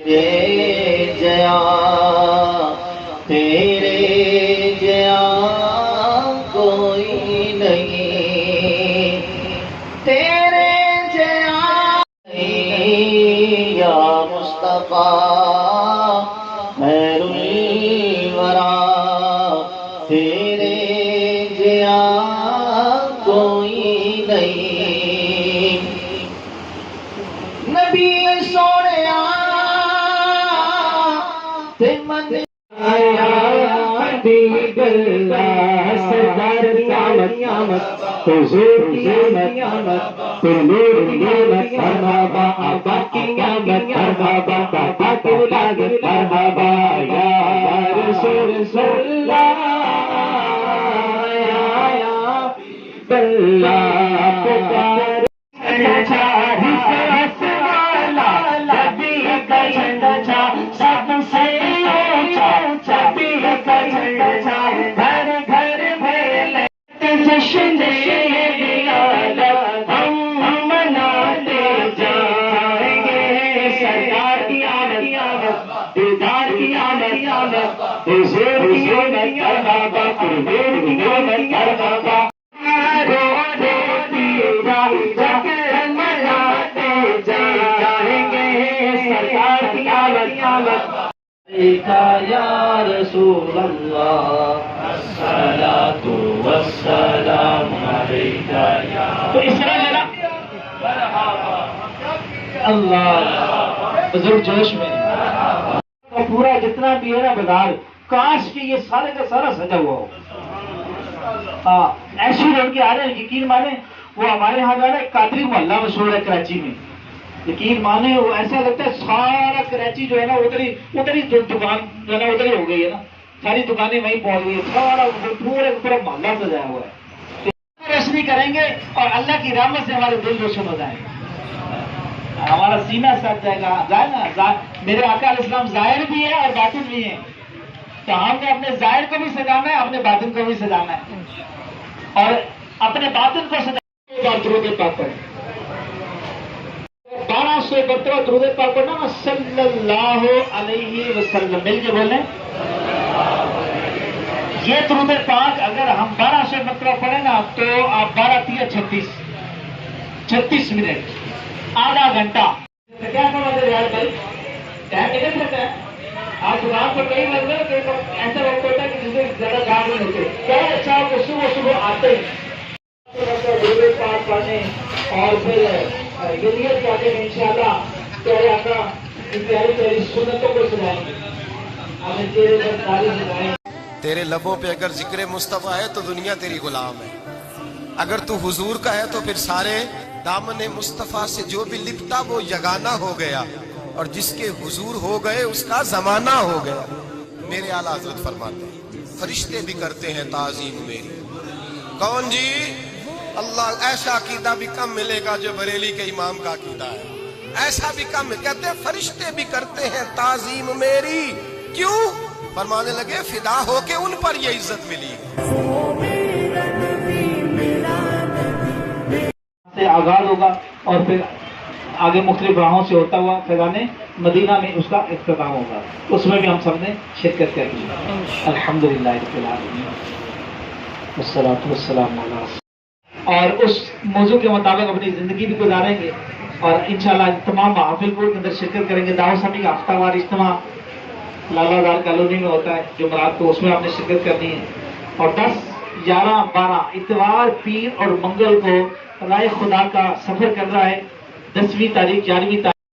تیرے جیا تیرے جیا کوئی نہیں، تیرے جیا نہیں یا مصطفیٰ خیر الورا، تیرے جیا کوئی نہیں۔ نبی سونے من آیا حبیب اللہ، سردار قیامت حضور قیامت نور قیامت مرحبا، آبا قیامت مرحبا، بابا اولاد مرحبا، یا رسول اللہ یا اللہ پکار سب سے گھر گھر میں جشن ہم مناتے جائیں گے، سرکار کی آمد دیدار کی آمد حضور کی آمد مرحبا، حضور کی آمد مرحبا، مناتے جائیں گے سرکار کی آمد۔ یا رسول اللہ الصلاۃ والسلام علیک یا، تو اس طرح ہے نا اللہ بزرگ جوش میں پورا جتنا بھی ہے نا بازار، کاش کہ یہ سارے کا سارا سجا ہوا ہو۔ ایسی روڈ کے آ رہے ہیں، یقین مانیں وہ ہمارے یہاں جو ہے نا قادری محلہ مشہور ہے کراچی میں، یقین مانے وہ ایسا لگتا ہے سارا کراچی جو ہے نا ادھر ہی دکان جو ہے نا ادھر ہی ہو گئی ہے نا، ساری دکانیں وہیں پہنچ گئی، سارا پورا محلہ سجایا ہوا ہے۔ روشنی کریں گے اور اللہ کی رحمت سے ہمارے دل روشن ہو جائیں گے، ہمارا سینہ سج جائے گا۔ نا میرے آقا علیہ السلام ظاہر بھی ہے اور باطن بھی ہے، تو ہم نے اپنے ظاہر کو بھی سجانا ہے، اپنے باطن کو بھی سجانا ہے، اور اپنے باطن کو سجانا درود پاک پڑھیں، 1200 مرتبہ درود پاک پڑھنا نا صلی اللہ علیہ وسلم، مل کے بولیں یہ درود پاک اگر ہم 1200 مرتبہ پڑھیں نا تو آپ 12 36 منٹ، آدھا گھنٹا کیا سمجھ رہے بھائی؟ ٹائم نکل سکتا ہے، آپ دکان پر کہیں لگ رہے کہ ایسا وقت ہوتا ہے کہ جس میں زیادہ کام نہیں ہوتے، کیا اچھا آپ کو صبح آتے ہیں درود پاک پڑھنے اور پھر یہ نیت کرتے ہیں انشاءاللہ پیارے آقا کی پیاری پیاری سنتوں کو سنائیں گے، ہمیں چہرے پر تالی سنائیں گے۔ تیرے لبوں پہ اگر ذکر مصطفیٰ ہے تو دنیا تیری غلام ہے، اگر تو حضور کا ہے تو پھر سارے دامن مصطفیٰ سے جو بھی لپٹا وہ یگانہ ہو گیا، اور جس کے حضور ہو گئے اس کا زمانہ ہو گیا۔ میرے اعلیٰ حضرت فرماتے ہیں فرشتے بھی کرتے ہیں تعظیم میری۔ کون جی؟ اللہ ایسا عقیدہ بھی کم ملے گا جو بریلی کے امام کا عقیدہ ہے، ایسا بھی کم، کہتے ہیں فرشتے بھی کرتے ہیں تعظیم میری، کیوں؟ فرمانے لگے فدا ہو کے ان پر یہ عزت ملی سے آغاز ہوگا اور پھر آگے مختلف راہوں سے ہوتا ہوا فیضان مدینہ میں اس کا اختتام ہوگا، اس میں بھی ہم سب نے شرکت کرنی ہے۔ الحمدللہ رب العالمین والصلاۃ والسلام علی، اور اس موضوع کے مطابق اپنی زندگی بھی گزاریں گے، اور انشاءاللہ تمام محافل کو اندر شرکت کریں گے۔ دعوت اسلامی کا ہفتہ وار اجتماع لالہ دار کالونی میں ہوتا ہے جمعرات کو، اس میں آپ نے شرکت کرنی ہے، اور 10، 11، 12 اتوار، پیر اور منگل کو رائے خدا کا سفر کر رہا ہے، 10ویں تاریخ 11ویں تاریخ